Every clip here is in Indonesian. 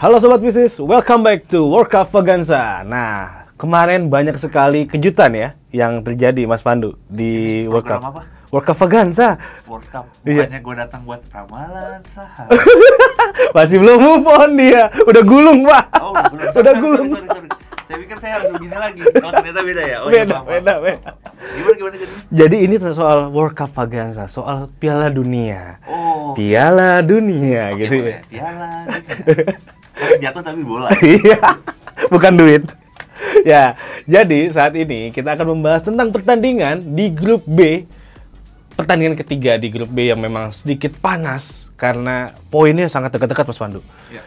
Halo Sobat Bisnis, welcome back to World Cup Vaganza. Nah, kemarin banyak sekali kejutan ya yang terjadi Mas Pandu di World Cup. Apa? World Cup Vaganza. World Cup. Iya. Bukannya gue datang buat ramalan saham. Masih belum move on dia. Udah gulung, Pak. Oh, belum. Udah gulung. Sorry. Saya pikir saya harus begini lagi. Oh, ternyata beda ya. Oh, Beda. Gimana jadi? Jadi ini soal World Cup Vaganza, soal Piala Dunia. Oh. Piala Dunia Oke, gitu boleh. ya. Piala Dunia. Jatuh tapi bola. Iya, bukan duit. Ya, jadi saat ini kita akan membahas tentang pertandingan di grup B. Pertandingan ketiga di grup B yang memang sedikit panas karena poinnya sangat dekat-dekat, Mas Pandu. Ya.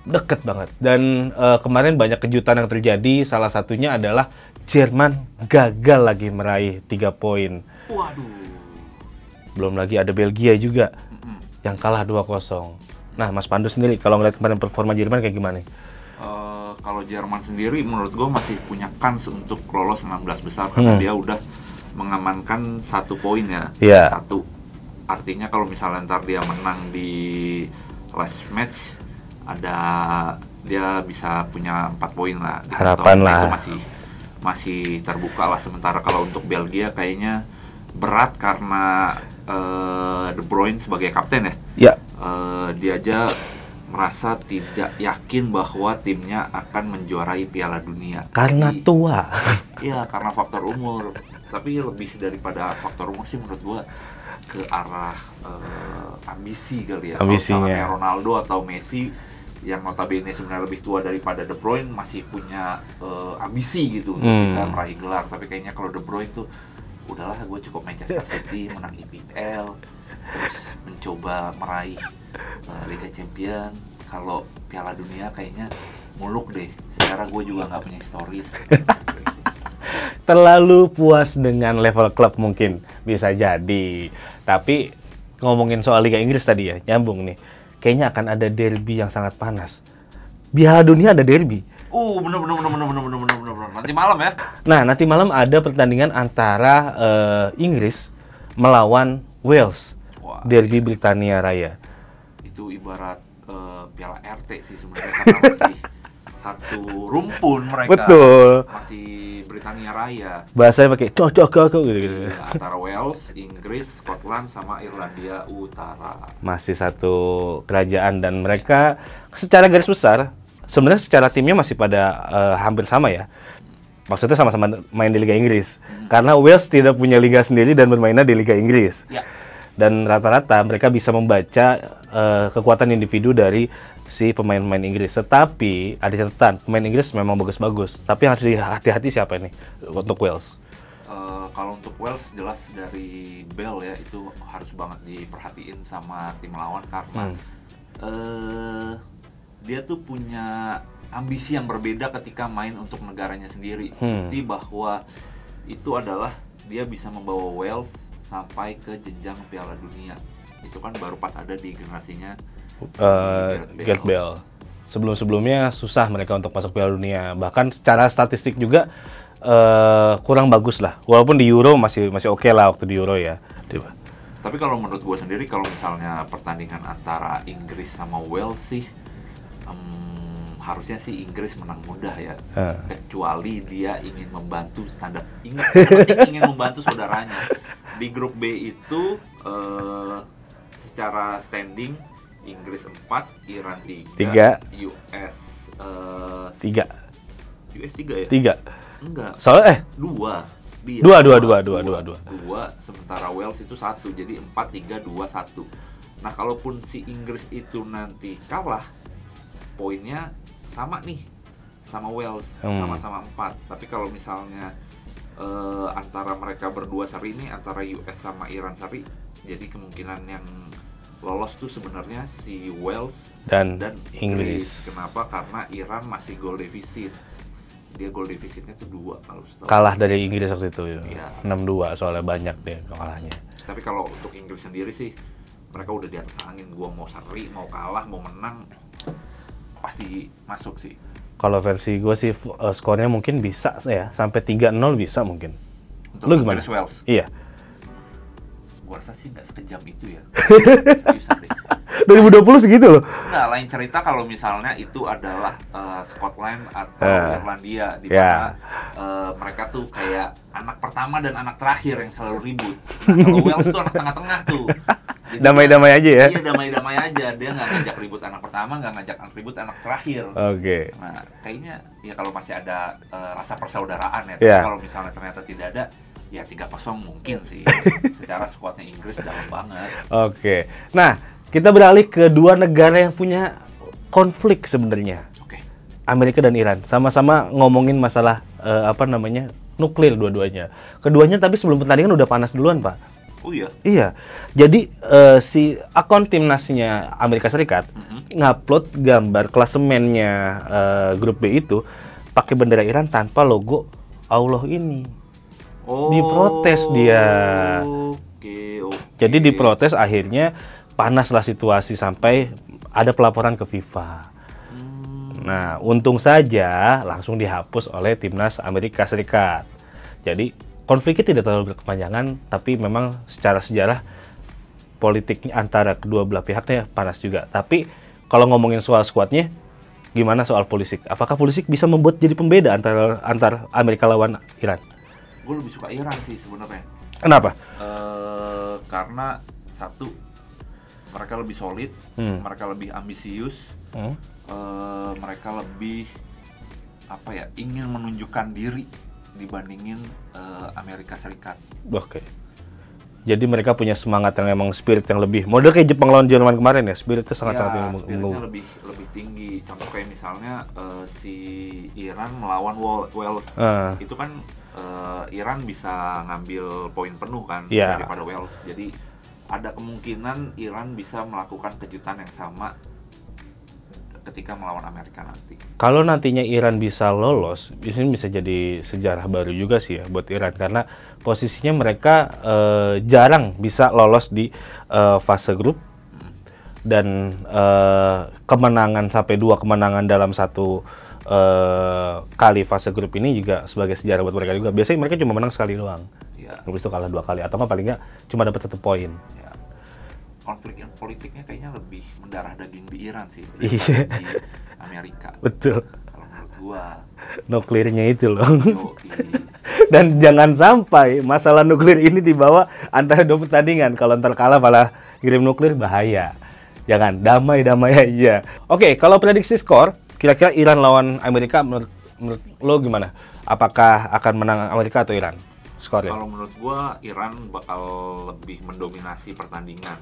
Deket banget. Dan kemarin banyak kejutan yang terjadi. Salah satunya adalah Jerman gagal lagi meraih 3 poin. Waduh. Belum lagi ada Belgia juga yang kalah 2-0. Nah, Mas Pandu sendiri kalau ngeliat kemarin performa Jerman kayak gimana? Kalau Jerman sendiri menurut gue masih punya kans untuk lolos 16 besar karena dia udah mengamankan 1 poin ya. Iya. 1. Artinya kalau misalnya ntar dia menang di last match, dia bisa punya 4 poin lah. Harapan lah. Itu masih terbuka lah. Sementara kalau untuk Belgia kayaknya berat karena De Bruyne sebagai kapten ya. Ya. Dia aja merasa tidak yakin bahwa timnya akan menjuarai Piala Dunia. Karena tua. Iya, karena faktor umur. Tapi lebih daripada faktor umur sih menurut gua ke arah ambisi kali ya. Ambisinya. Kalau misalnya Ronaldo atau Messi yang notabene sebenarnya lebih tua daripada De Bruyne masih punya ambisi gitu untuk bisa meraih gelar. Tapi kayaknya kalau De Bruyne tuh udahlah, gue cukup Manchester City menang IPL, terus mencoba meraih Liga Champion. Kalau Piala Dunia kayaknya muluk deh. Secara gue juga nggak punya historis. Terlalu puas dengan level klub mungkin, bisa jadi. Tapi ngomongin soal Liga Inggris tadi ya, nyambung nih. Kayaknya akan ada derby yang sangat panas. Piala Dunia ada derby. Bener. Nanti malam ya? Nah, nanti malam ada pertandingan antara Inggris melawan Wales. Wah, Derby Britania Raya. itu ibarat Piala RT sih sebenarnya karena masih satu rumpun mereka. Betul. Masih Britania Raya. Bahasanya pakai cocok gitu. Antara Wales, Inggris, Scotland sama Irlandia Utara. Masih satu kerajaan dan mereka secara garis besar sebenarnya secara timnya masih pada hampir sama ya. Maksudnya sama-sama main di Liga Inggris. Karena Wales tidak punya liga sendiri dan bermainnya di Liga Inggris. Ya. Dan rata-rata mereka bisa membaca kekuatan individu dari si pemain-pemain Inggris. Tetapi ada catatan, pemain Inggris memang bagus-bagus. Tapi harus hati-hati siapa ini untuk Wales. Kalau untuk Wales jelas dari Bale ya, itu harus banget diperhatiin sama tim lawan karena dia tuh punya ambisi yang berbeda ketika main untuk negaranya sendiri. Bukti bahwa itu adalah dia bisa membawa Wales sampai ke jenjang Piala Dunia. Itu kan baru pas ada di generasinya Gareth Bale. Sebelum-sebelumnya susah mereka untuk masuk Piala Dunia. Bahkan secara statistik juga kurang bagus lah. Walaupun di Euro masih oke lah waktu di Euro ya. Tapi kalau menurut gue sendiri, kalau misalnya pertandingan antara Inggris sama Wales sih, harusnya sih Inggris menang mudah ya. Kecuali dia ingin membantu ingin membantu saudaranya. Di grup B itu secara standing Inggris 4, Iran 3, US 3. US 3 ya? 3. Enggak. Soalnya 2. 2. Sementara Wales itu 1. Jadi 4, 3, 2, 1. Nah, kalaupun si Inggris itu nanti kalah, poinnya sama nih sama Wales, sama-sama 4. Tapi kalau misalnya antara mereka berdua seri ini, antara US sama Iran seri, jadi kemungkinan yang lolos tuh sebenarnya si Wales dan Inggris. Kenapa? Karena Iran masih gol defisit. Dia gol defisitnya tuh 2 kalau setahu. Kalah dari Inggris waktu itu ya. Iya. 6-2 soalnya banyak deh kalahnya. Tapi kalau untuk Inggris sendiri sih, mereka udah di atas angin. Gua mau seri, mau kalah, mau menang, pasti masuk sih. Kalau versi gue sih skornya mungkin bisa ya, sampai 3-0 bisa mungkin. Untuk Lu gimana? Wales? Iya. Gua rasa sih nggak sekejam itu ya. Seriusan deh. 2020 segitu loh. Nah, lain cerita kalau misalnya itu adalah Scotland atau Irlandia, di mana mereka tuh kayak anak pertama dan anak terakhir yang selalu ribut. Nah, kalau Wales tuh anak tengah-tengah tuh. Jadi Damai-damai aja ya? Iya, damai-damai aja. Dia nggak ngajak ribut anak pertama, nggak ngajak ribut anak terakhir. Oke. Nah, kayaknya ya kalau masih ada rasa persaudaraan ya. Yeah. Tapi kalau misalnya ternyata tidak ada, ya 3-0 mungkin sih. Secara skuadnya Inggris dalam banget. Oke. Nah, kita beralih ke dua negara yang punya konflik sebenarnya. Oke. Amerika dan Iran. Sama-sama ngomongin masalah nuklir dua-duanya. Keduanya tapi sebelum pertandingan udah panas duluan, Pak. Oh iya? Iya. Jadi si akun timnasnya Amerika Serikat ngupload gambar klasemennya grup B itu pakai bendera Iran tanpa logo Allah ini. Oh. Diprotes dia. Oke. Jadi diprotes, akhirnya panaslah situasi sampai ada pelaporan ke FIFA. Nah, untung saja langsung dihapus oleh timnas Amerika Serikat. Jadi konfliknya tidak terlalu berkepanjangan, tapi memang secara sejarah politiknya antara kedua belah pihaknya panas juga. Tapi kalau ngomongin soal skuadnya, gimana soal Pulisic? Apakah Pulisic bisa membuat jadi pembeda antar Amerika lawan Iran? Gue lebih suka Iran sih sebenarnya. Kenapa? Karena satu, mereka lebih solid, mereka lebih ambisius, mereka lebih ingin menunjukkan diri dibandingin Amerika Serikat. Oke. Jadi mereka punya semangat yang emang spirit yang lebih model kayak Jepang lawan Jerman kemarin ya, spiritnya sangat-sangat spiritnya lebih tinggi. Contoh kayak misalnya si Iran melawan Wales, itu kan Iran bisa ngambil poin penuh kan daripada Wales. Jadi ada kemungkinan Iran bisa melakukan kejutan yang sama ketika melawan Amerika nanti. Kalau nantinya Iran bisa lolos, ini bisa jadi sejarah baru juga sih ya buat Iran, karena posisinya mereka jarang bisa lolos di fase grup, dan kemenangan sampai 2 kemenangan dalam satu kali fase grup ini juga sebagai sejarah buat mereka juga. Biasanya mereka cuma menang sekali doang, habis itu kalah 2 kali, atau nggak paling nggak cuma dapat 1 poin. Konflik politiknya kayaknya lebih mendarah daging di Iran sih di Amerika. Betul. Kalau menurut gua. Nuklirnya itu loh. Dan jangan sampai masalah nuklir ini dibawa antara 2 pertandingan. Kalau ntar kalah malah kirim nuklir, bahaya. Jangan, damai-damai aja. Oke, kalau prediksi skor, kira-kira Iran lawan Amerika menurut lo gimana? Apakah akan menang Amerika atau Iran? Skornya? Kalau menurut gua Iran bakal lebih mendominasi pertandingan,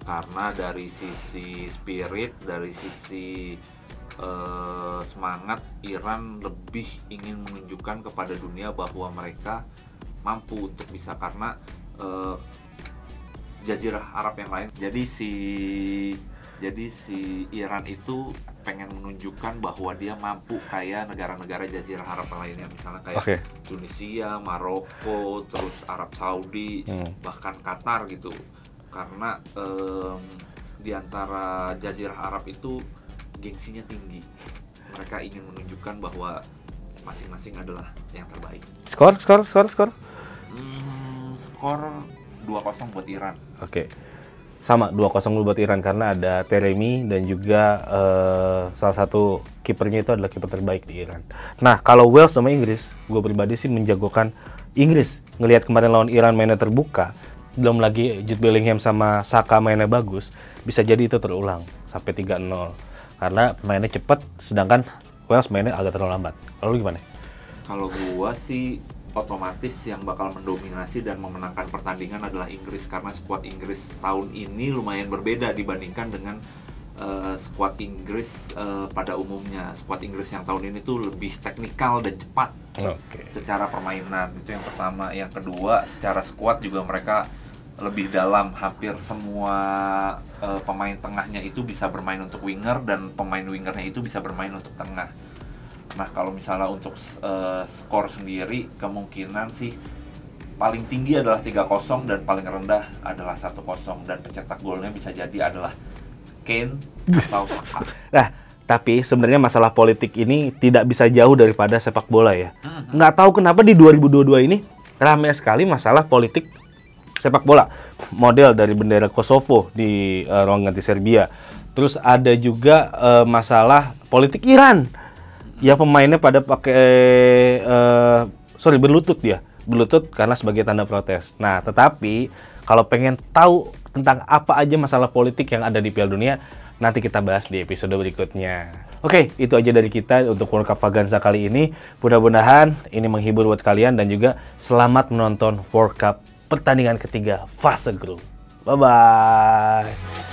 karena dari sisi spirit, dari sisi semangat, Iran lebih ingin menunjukkan kepada dunia bahwa mereka mampu untuk bisa, karena Jazirah Arab yang lain. Jadi si Iran itu pengen menunjukkan bahwa dia mampu kayak negara-negara Jazirah Arab lainnya, misalnya kayak Tunisia, Maroko, terus Arab Saudi, bahkan Qatar gitu. Karena di antara Jazirah Arab itu gengsinya tinggi. Mereka ingin menunjukkan bahwa masing-masing adalah yang terbaik. Skor? Skor 2-0 buat Iran. Oke. Sama 2-0 buat Iran, karena ada Teremi dan juga salah satu kipernya itu adalah kiper terbaik di Iran. Nah, kalau Wales sama Inggris, gue pribadi sih menjagokan Inggris. Ngelihat kemarin lawan Iran mainnya terbuka, belum lagi Jude Bellingham sama Saka mainnya bagus, bisa jadi itu terulang sampai 3-0. Karena mainnya cepat, sedangkan Wales mainnya agak terlalu lambat. Kalau gimana? Kalau gua sih otomatis yang bakal mendominasi dan memenangkan pertandingan adalah Inggris, karena skuad Inggris tahun ini lumayan berbeda dibandingkan dengan skuad Inggris pada umumnya. Skuad Inggris yang tahun ini tuh lebih teknikal dan cepat secara permainan. Itu yang pertama. Yang kedua, secara skuad juga mereka lebih dalam. Hampir semua pemain tengahnya itu bisa bermain untuk winger, dan pemain wingernya itu bisa bermain untuk tengah. Nah, kalau misalnya untuk skor sendiri, kemungkinan sih paling tinggi adalah 3-0 dan paling rendah adalah 1-0, dan pencetak golnya bisa jadi adalah Kane atau Saka. Nah, tapi sebenarnya masalah politik ini tidak bisa jauh daripada sepak bola ya. Nggak tahu kenapa di 2022 ini ramai sekali masalah politik sepak bola model dari bendera Kosovo di ruang ganti Serbia. Terus ada juga masalah politik Iran. Ya pemainnya pada pakai berlutut dia. Berlutut karena sebagai tanda protes. Nah, tetapi kalau pengen tahu tentang apa aja masalah politik yang ada di Piala Dunia, nanti kita bahas di episode berikutnya. Oke, itu aja dari kita untuk World Cup Vaganza kali ini. Mudah-mudahan ini menghibur buat kalian dan juga selamat menonton World Cup pertandingan ketiga fase grup. Bye-bye.